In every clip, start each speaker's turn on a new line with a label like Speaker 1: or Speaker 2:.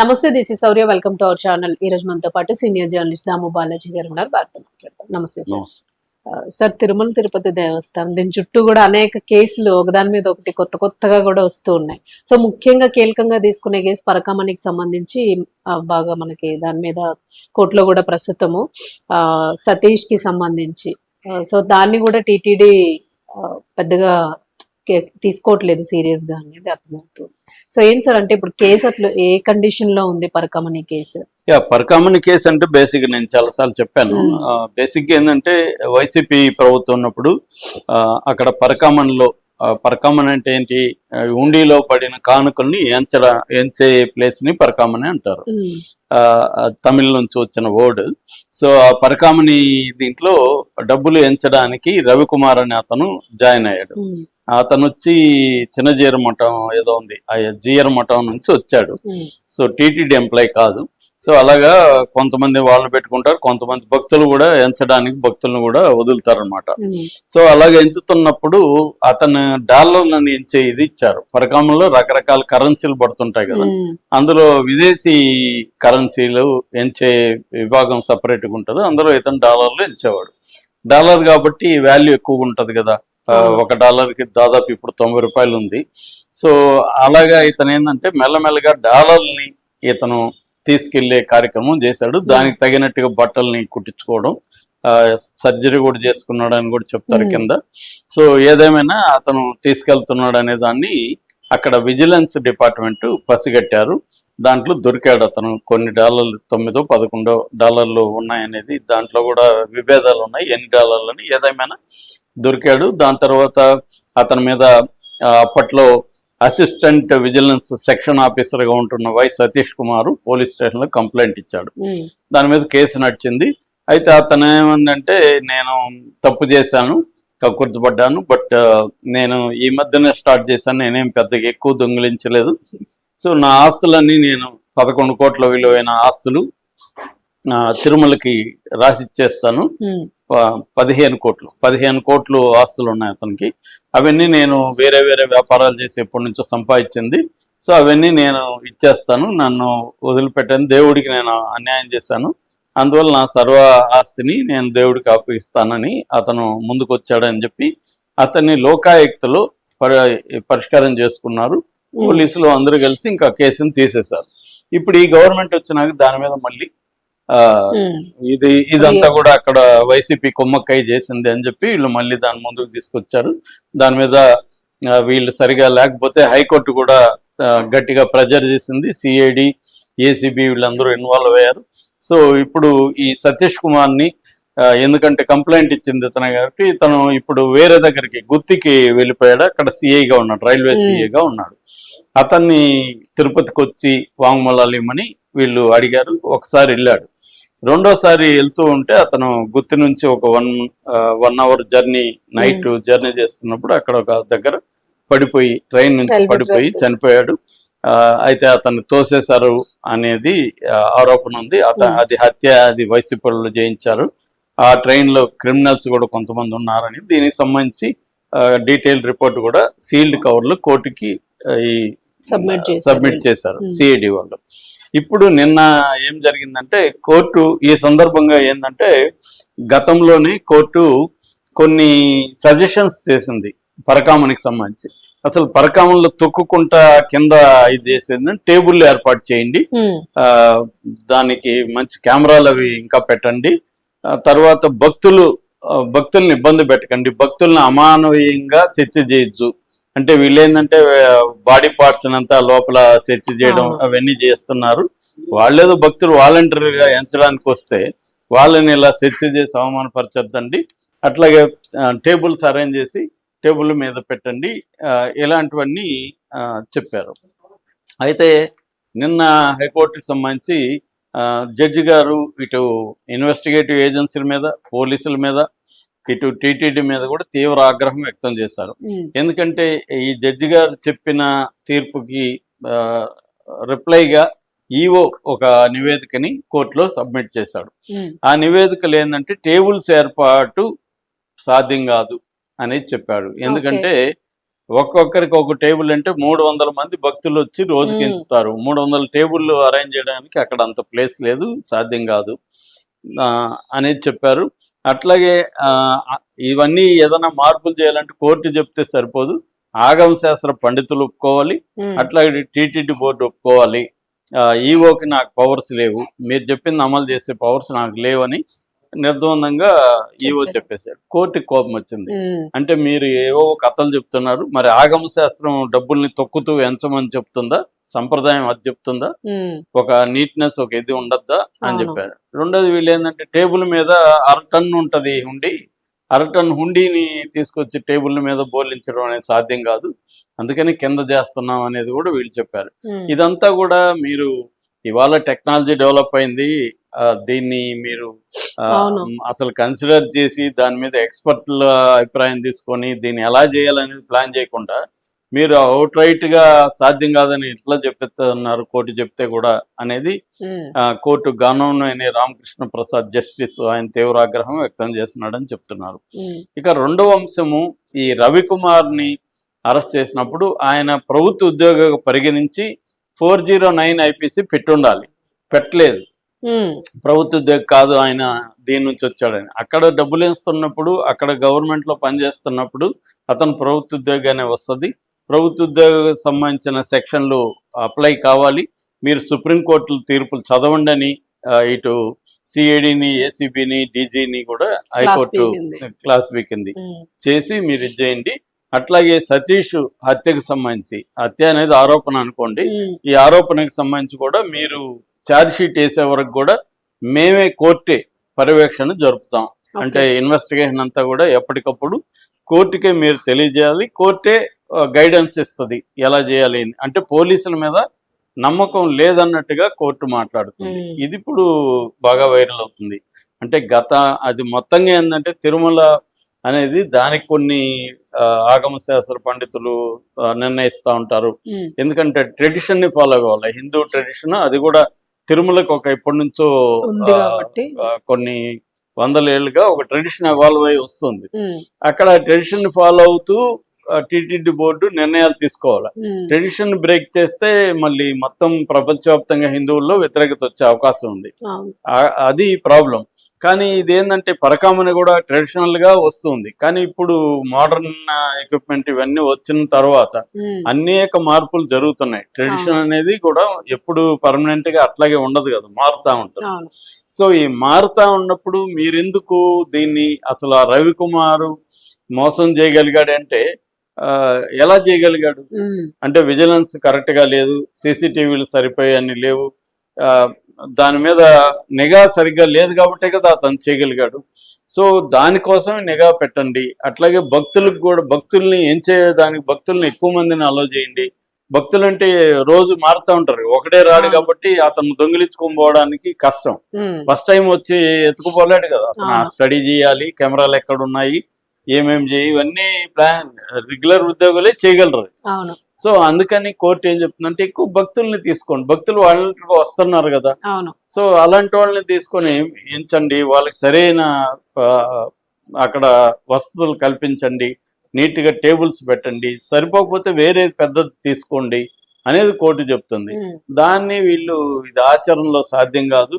Speaker 1: నమస్తే, this is Sourya. Welcome to our channel. ఈ రోజు మనతో పాటు సీనియర్ జర్నలిస్ట్ దాము బాలాజీ గారు ఉన్నారు. వారితో మాట్లాడతాం. నమస్తే సార్. సార్, తిరుమల తిరుపతి దేవస్థానం దీని చుట్టూ కూడా అనేక కేసులు ఒకదాని మీద ఒకటి కొత్తగా కూడా వస్తూ ఉన్నాయి. సో ముఖ్యంగా కీలకంగా తీసుకునే కేసు పరకామణికి సంబంధించి బాగా మనకి దాని మీద కోర్టులో కూడా ప్రస్తుతము సతీష్ కి సంబంధించి సో దాన్ని కూడా టీటీడీ పెద్దగా తీసుకోవట్లేదు సీరియస్ గా అనేది అర్థమవుతుంది. సో ఏం సార్, అంటే ఇప్పుడు కేసు అట్లా ఏ కండిషన్ లో ఉంది పరకామణి కేసు?
Speaker 2: పరకామణి కేసు అంటే బేసిక్ నేను చాలాసార్లు చెప్పాను. బేసిక్ ఏంటంటే వైసీపీ ప్రభుత్వం ఉన్నప్పుడు అక్కడ పరకామణిలో పరకామణి అంటే ఏంటి, ఉండిలో పడిన కానుకల్ని ఎంచే ప్లేస్ ని పరకామణి అంటారు. తమిళ నుంచి వచ్చిన వర్డ్. సో ఆ పరకామణి దీంట్లో డబ్బులు ఎంచడానికి రవికుమార్ అనే అతను జాయిన్ అయ్యాడు. అతను వచ్చి చిన్న జీర మఠం ఏదో ఉంది, ఆ జీర మఠం నుంచి వచ్చాడు. సో టీటీడీ ఎంప్లాయ్ కాదు. సో అలాగా కొంతమంది వాళ్ళని పెట్టుకుంటారు, కొంతమంది భక్తులు కూడా ఎంచడానికి భక్తులను కూడా వదులుతారు అనమాట. సో అలాగే ఎంచుతున్నప్పుడు అతను డాలర్లను ఎంచే ఇది ఇచ్చారు. పరకామంలో రకరకాల కరెన్సీలు పడుతుంటాయి కదా, అందులో విదేశీ కరెన్సీలు ఎంచే విభాగం సపరేట్గా ఉంటుంది. అందులో ఇతను డాలర్లు ఎంచేవాడు. డాలర్ కాబట్టి వాల్యూ ఎక్కువగా ఉంటది కదా, $1కి దాదాపు ఇప్పుడు 90 రూపాయలు ఉంది. సో అలాగా ఇతను ఏంటంటే మెల్లమెల్లగా డాలర్ని ఇతను తీసుకెళ్లే కార్యక్రమం చేశాడు. దానికి తగినట్టుగా బట్టల్ని కుట్టించుకోవడం, సర్జరీ కూడా చేసుకున్నాడు అని కూడా చెప్తారు కింద. సో ఏదేమైనా అతను తీసుకెళ్తున్నాడు అనే దాన్ని అక్కడ విజిలెన్స్ డిపార్ట్మెంట్ పసిగట్టారు. దాంట్లో దొరికాడు అతను. కొన్ని డాలర్లు, 9-11 ఉన్నాయనేది, దాంట్లో కూడా విభేదాలు ఉన్నాయి ఎన్ని డాలర్లని. ఏదేమైనా దొరికాడు. దాని తర్వాత అతని మీద అప్పట్లో అసిస్టెంట్ విజిలెన్స్ సెక్షన్ ఆఫీసర్ గా ఉంటున్న Y Satish Kumar police station లో కంప్లైంట్ ఇచ్చాడు. దాని మీద కేసు నడిచింది. అయితే అతను ఏమందంటే, నేను తప్పు చేశాను, కక్కుర్తిపడ్డాను, బట్ నేను ఈ మధ్యనే స్టార్ట్ చేశాను, నేనేం పెద్దగా ఎక్కువ దొంగిలించలేదు. సో నా ఆస్తులన్నీ నేను 11 కోట్ల విలువైన ఆస్తులు తిరుమలకి రాసిచ్చేస్తాను. 15 కోట్లు ఆస్తులు ఉన్నాయి అతనికి. అవన్నీ నేను వేరే వ్యాపారాలు చేసి ఎప్పటి నుంచో సంపాదించింది. సో అవన్నీ నేను ఇచ్చేస్తాను, నన్ను వదిలిపెట్టాను, దేవుడికి నేను అన్యాయం చేశాను, అందువల్ల నా సర్వ ఆస్తిని నేను దేవుడికి అప్పగిస్తానని అతను ముందుకు వచ్చాడని చెప్పి అతన్ని లోకాయుక్తలో పరిష్కారం చేసుకున్నారు. పోలీసులు అందరూ కలిసి ఇంకా కేసుని తీసేశారు. ఇప్పుడు ఈ గవర్నమెంట్ వచ్చినాక దాని మీద మళ్ళీ ఇదంతా కూడా అక్కడ వైసీపీ కుమ్మక్కై చేసింది అని చెప్పి వీళ్ళు మళ్ళీ దాని ముందుకు తీసుకొచ్చారు. దాని మీద వీళ్ళు సరిగా లేకపోతే హైకోర్టు కూడా గట్టిగా ప్రెజర్ చేసింది. సిఐడి, ఏసీబీ వీళ్ళందరూ ఇన్వాల్వ్ అయ్యారు. సో ఇప్పుడు ఈ సతీష్ కుమార్ని, ఎందుకంటే కంప్లైంట్ ఇచ్చింది ఇతను కాబట్టి, ఇతను ఇప్పుడు వేరే దగ్గరికి గుత్తికి వెళ్ళిపోయాడు. అక్కడ సిఐగా ఉన్నాడు, రైల్వే సిఐగా ఉన్నాడు. అతన్ని తిరుపతికి వచ్చి వాంగ్మూలాలు ఇమ్మని వీళ్ళు అడిగారు. ఒకసారి వెళ్ళాడు. రెండోసారి వెళ్తూ ఉంటే అతను గుత్తి నుంచి ఒక 1 అవర్ జర్నీ, నైట్ జర్నీ చేస్తున్నప్పుడు అక్కడ ఒక దగ్గర పడిపోయి, ట్రైన్ నుంచి పడిపోయి చనిపోయాడు. అయితే అతన్ని తోసేశారు అనేది ఆరోపణ ఉంది. అది హత్య, అది వైసీపీ వాళ్ళు చేయించారు. ఆ ట్రైన్ లో క్రిమినల్స్ కూడా కొంతమంది ఉన్నారని, దీనికి సంబంధించి డీటెయిల్ రిపోర్ట్ కూడా సీల్డ్ కవర్లు కోర్టుకి సబ్మిట్ చేశారు సిఐడి వాళ్ళు. ఇప్పుడు నిన్న ఏం జరిగిందంటే, కోర్టు ఈ సందర్భంగా ఏంటంటే, గతంలోనే కోర్టు కొన్ని సజెషన్స్ చేసింది పరకామణికి సంబంధించి. అసలు పరకామణిలో తొక్కుకుంటా కింద ఇది చేసింది, టేబుల్ ఏర్పాటు చేయండి, దానికి మంచి కెమెరాలు అవి ఇంకా పెట్టండి, తర్వాత భక్తుల్ని ఇబ్బంది పెట్టకండి, భక్తుల్ని అమానవీయంగా సెర్చ్ చేయొచ్చు. అంటే వీళ్ళు ఏంటంటే బాడీ పార్ట్స్ అంతా లోపల సెర్చ్ చేయడం అవన్నీ చేస్తున్నారు. వాళ్ళేదో భక్తులు వాలంటరీగా ఎంచడానికి వస్తే వాళ్ళని ఇలా సెర్చ్ చేసి అవమానపరచొద్దండి, అట్లాగే టేబుల్స్ అరేంజ్ చేసి టేబుల్ మీద పెట్టండి, ఇలాంటివన్నీ చెప్పారు. అయితే నిన్న హైకోర్టుకి సంబంధించి జడ్జి గారు ఇటు ఇన్వెస్టిగేటివ్ ఏజెన్సీల మీద, పోలీసుల మీద, ఇటు టీటీడీ మీద కూడా తీవ్ర ఆగ్రహం వ్యక్తం చేశారు. ఎందుకంటే ఈ జడ్జి గారు చెప్పిన తీర్పుకి రిప్లైగా ఈవో ఒక నివేదికని కోర్టులో సబ్మిట్ చేశాడు. ఆ నివేదికలు ఏంటంటే, టేబుల్స్ ఏర్పాటు సాధ్యం కాదు అనేది చెప్పాడు. ఎందుకంటే ఒక్కొక్కరికి ఒక టేబుల్ అంటే 300 మంది భక్తులు వచ్చి రోజుకి
Speaker 1: మ్మ్.
Speaker 2: ఎంచుతారు. 300 టేబుల్ అరేంజ్ చేయడానికి అక్కడ అంత ప్లేస్ లేదు, సాధ్యం కాదు ఆ, అనేది చెప్పారు. అట్లాగే ఆ, ఇవన్నీ ఏదైనా మార్పులు చేయాలంటే కోర్టు చెప్తే సరిపోదు, ఆగమ శాస్త్ర పండితులు ఒప్పుకోవాలి,
Speaker 1: మ్మ్.
Speaker 2: అట్లాగే టీటీడీ బోర్డు ఒప్పుకోవాలి. ఈవోకి నాకు పవర్స్ లేవు, మీరు చెప్పింది అమలు చేసే పవర్స్ నాకు లేవని నిర్ద్వందంగా ఈవో
Speaker 1: చెప్పారు.
Speaker 2: చెప్పేశారు. కోర్టుకి కోపం వచ్చింది.
Speaker 1: మ్మ్.
Speaker 2: అంటే మీరు ఏవో కథలు చెప్తున్నారు, మరి ఆగమ శాస్త్రం డబ్బుల్ని తొక్కుతూ ఎంచమని చెప్తుందా, సంప్రదాయం అది చెప్తుందా,
Speaker 1: మ్మ్.
Speaker 2: ఒక నీట్నెస్ ఒక ఇది ఉండద్దా అని
Speaker 1: అవును.
Speaker 2: చెప్పారు. రెండోది వీళ్ళు ఏంటంటే టేబుల్ మీద అరటన్ను ఉంటది హుండీ, అరటన్ హుండీని తీసుకొచ్చి టేబుల్ మీద బోర్లించడం అనేది సాధ్యం కాదు, అందుకని కింద చేస్తున్నాం అనేది కూడా వీళ్ళు చెప్పారు.
Speaker 1: మ్మ్.
Speaker 2: ఇదంతా కూడా మీరు ఇవాళ టెక్నాలజీ డెవలప్ అయింది, దీన్ని మీరు
Speaker 1: అవును.
Speaker 2: అసలు కన్సిడర్ చేసి దాని మీద ఎక్స్పర్ట్ల అభిప్రాయం తీసుకొని దీన్ని ఎలా చేయాలనేది ప్లాన్ చేయకుండా మీరు అవుట్ రైట్ గా సాధ్యం కాదని ఇట్లా చెప్పేస్తున్నారు కోర్టు చెప్తే కూడా అనేది
Speaker 1: మ్మ్.
Speaker 2: Court governor Ramakrishna Prasad justice ఆయన తీవ్ర ఆగ్రహం వ్యక్తం చేస్తున్నాడని చెప్తున్నారు.
Speaker 1: మ్మ్.
Speaker 2: ఇక రెండవ అంశము, ఈ రవికుమార్ని అరెస్ట్ చేసినప్పుడు ఆయన ప్రభుత్వ ఉద్యోగ పరిగణించి 409 ఐపీసీ పెట్టుండాలి, పెట్టలేదు.
Speaker 1: మ్మ్.
Speaker 2: ప్రభుత్వ ఉద్యోగం కాదు, ఆయన దీని నుంచి వచ్చాడని. అక్కడ డబ్బులు వేస్తున్నప్పుడు, అక్కడ గవర్నమెంట్లో పనిచేస్తున్నప్పుడు అతను ప్రభుత్వ ఉద్యోగానే వస్తుంది. ప్రభుత్వ ఉద్యోగానికి సంబంధించిన సెక్షన్లు అప్లై కావాలి. మీరు సుప్రీంకోర్టుల తీర్పులు చదవండి అని ఇటు సిఐడిని, ఏసీబీని, డీజీని కూడా హైకోర్టు
Speaker 1: పీకింది.
Speaker 2: క్లాస్ వీకింది
Speaker 1: మ్మ్.
Speaker 2: చేసి మీరు ఇది చేయండి. అట్లాగే సతీష్ హత్యకు సంబంధించి, హత్య అనేది ఆరోపణ అనుకోండి,
Speaker 1: మ్మ్.
Speaker 2: ఈ ఆరోపణకు సంబంధించి కూడా మీరు ఛార్జ్ షీట్ వేసే వరకు కూడా మేమే కోర్టే పర్యవేక్షణ జరుపుతాం. అంటే ఇన్వెస్టిగేషన్ అంతా కూడా ఎప్పటికప్పుడు కోర్టుకే మీరు తెలియజేయాలి, కోర్టే గైడెన్స్ ఇస్తుంది ఎలా చేయాలి అని. అంటే పోలీసుల మీద నమ్మకం లేదన్నట్టుగా కోర్టు మాట్లాడుతుంది.
Speaker 1: మ్మ్.
Speaker 2: ఇది ఇప్పుడు బాగా వైరల్ అవుతుంది. అంటే అది మొత్తంగా ఏంటంటే తిరుమల అనేది దానికి కొన్ని ఆగమ శాస్త్ర పండితులు నిర్ణయిస్తూ ఉంటారు.
Speaker 1: మ్మ్.
Speaker 2: ఎందుకంటే ట్రెడిషన్ని ఫాలో కావాలి, హిందూ ట్రెడిషన్, అది కూడా తిరుమలకు ఒక ఇప్పటి నుంచో
Speaker 1: ఉంది కాబట్టి.
Speaker 2: కొన్ని వందల ఏళ్ళుగా ఒక ట్రెడిషన్ ఎవాల్వ్ అయి వస్తుంది.
Speaker 1: మ్మ్.
Speaker 2: అక్కడ ట్రెడిషన్ ఫాలో అవుతూ టీటీడీ బోర్డు నిర్ణయాలు తీసుకోవాలి.
Speaker 1: మ్మ్.
Speaker 2: ట్రెడిషన్ బ్రేక్ చేస్తే మళ్ళీ మొత్తం ప్రపంచవ్యాప్తంగా హిందువుల్లో వ్యతిరేకత వచ్చే అవకాశం ఉంది.
Speaker 1: అవును.
Speaker 2: అది ప్రాబ్లం. కానీ ఇదేంటంటే పరకామని కూడా ట్రెడిషనల్ గా వస్తుంది, కానీ ఇప్పుడు మోడర్న్ ఎక్విప్మెంట్ ఇవన్నీ వచ్చిన తర్వాత
Speaker 1: మ్మ్.
Speaker 2: అనేక మార్పులు జరుగుతున్నాయి. ట్రెడిషన్ అనేది కూడా ఎప్పుడు పర్మనెంట్ గా అట్లాగే ఉండదు కదా, మారుతా ఉంటుంది.
Speaker 1: అవును.
Speaker 2: సో ఈ మారుతా ఉన్నప్పుడు మీరెందుకు దీన్ని అసలు ఆ రవికుమారు మోసం చేయగలిగాడు అంటే ఎలా చేయగలిగాడు
Speaker 1: మ్మ్.
Speaker 2: అంటే విజిలెన్స్ కరెక్ట్ గా లేదు, సీసీటీవీలు సరిపోయాన్ని లేవు, దాని మీద నిఘా సరిగ్గా లేదు కాబట్టే కదా అతను చేయగలిగాడు. సో దానికోసమే నిఘా పెట్టండి. అట్లాగే భక్తులకు కూడా, భక్తుల్ని ఏం చేయడానికి భక్తుల్ని ఎక్కువ మందిని అలో చేయండి. భక్తులు అంటే రోజు మారుతూ ఉంటారు, ఒకటే రాడు కాబట్టి అతను దొంగిలించుకొని పోవడానికి కష్టం.
Speaker 1: మ్మ్.
Speaker 2: ఫస్ట్ టైం వచ్చి ఎత్తుకుపోలేడు కదా, అతను
Speaker 1: అవును.
Speaker 2: స్టడీ చేయాలి, కెమెరాలు ఎక్కడ ఉన్నాయి, ఏమేమి చేయి, ఇవన్నీ ప్లాన్ రెగ్యులర్ ఉద్యోగులే చేయగలరు.
Speaker 1: అవును.
Speaker 2: సో అందుకని కోర్టు ఏం చెప్తుందంటే ఎక్కువ భక్తుల్ని తీసుకోండి, భక్తులు వాళ్ళకి వస్తున్నారు కదా,
Speaker 1: అవును.
Speaker 2: సో అలాంటి వాళ్ళని తీసుకొని ఎంచండి, వాళ్ళకి సరైన అక్కడ వసతులు కల్పించండి, నీట్గా టేబుల్స్ పెట్టండి, సరిపోకపోతే వేరే పెద్దది తీసుకోండి అనేది కోర్టు చెప్తుంది.
Speaker 1: మ్మ్.
Speaker 2: దాన్ని వీళ్ళు ఇది ఆచరణలో సాధ్యం కాదు,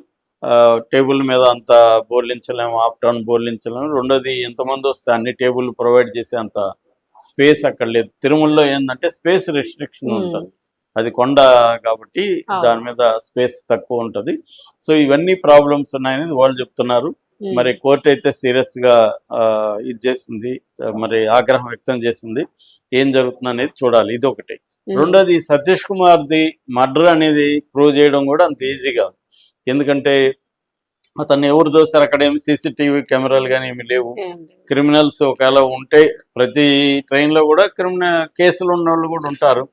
Speaker 2: టేబుల్ మీద అంత బోర్లించలేము, ఆఫ్టర్న్ బోర్లించలేము. రెండోది ఎంతమంది వస్తే అన్ని టేబుల్ ప్రొవైడ్ చేసే అంత స్పేస్ అక్కడ లేదు. తిరుమలలో ఏంటంటే స్పేస్ రెస్ట్రిక్షన్ ఉంటుంది, అది కొండ కాబట్టి దాని మీద స్పేస్ తక్కువ ఉంటుంది. సో ఇవన్నీ ప్రాబ్లమ్స్ ఉన్నాయనేది వాళ్ళు చెప్తున్నారు. మరి కోర్టు అయితే సీరియస్ గా ఇది చేసింది, మరి ఆగ్రహం వ్యక్తం చేసింది. ఏం జరుగుతుంది అనేది చూడాలి, ఇది ఒకటి. రెండోది సతీష్ కుమార్ది మర్డర్ అనేది ప్రూవ్ చేయడం కూడా అంత ఈజీ కాదు. ఎందుకంటే అతన్ని ఎవరు దోశారు, అక్కడ ఏమి సీసీటీవీ కెమెరాలు కానీ ఏమి లేవు. క్రిమినల్స్ ఒకవేళ ఉంటే ప్రతి ట్రైన్ లో కూడా క్రిమినల్ కేసులు ఉన్న వాళ్ళు కూడా ఉంటారు,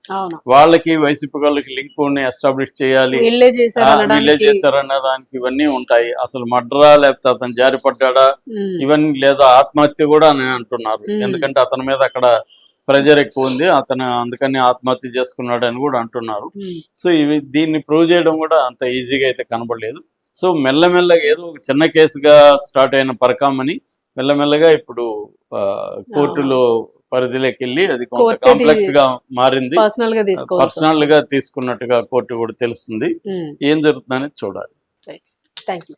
Speaker 2: వాళ్ళకి వైసీపీ వాళ్ళకి లింక్ ఎస్టాబ్లిష్ చేయాలి, వీళ్ళే చేశారన్న దానికి ఇవన్నీ ఉంటాయి. అసలు మర్డరా లేకపోతే అతను జారిపడ్డా ఇవన్నీ, లేదా ఆత్మహత్య కూడా అని అంటున్నారు. ఎందుకంటే అతని మీద అక్కడ ప్రెజర్ ఎక్కువ ఉంది, అతను అందుకని ఆత్మహత్య చేసుకున్నాడు అని కూడా అంటున్నారు. సో దీన్ని ప్రూవ్ చేయడం కూడా అంత ఈజీగా అయితే కనబడలేదు. సో మెల్లమెల్లగా ఏదో ఒక చిన్న కేసుగా స్టార్ట్ అయిన పరకామని మెల్లమెల్లగా ఇప్పుడు కోర్టులో పరిధిలోకి వెళ్ళి అది కొంత
Speaker 1: కోర్టు
Speaker 2: కాంప్లెక్స్ గా మారింది.
Speaker 1: పర్సనల్ గా తీసుకోవచ్చు.
Speaker 2: పర్సనల్ గా తీసుకున్నట్టుగా కోర్టు కూడా తెలుస్తుంది. ఏం జరుగుతుందని చూడాలి.
Speaker 1: Thank you.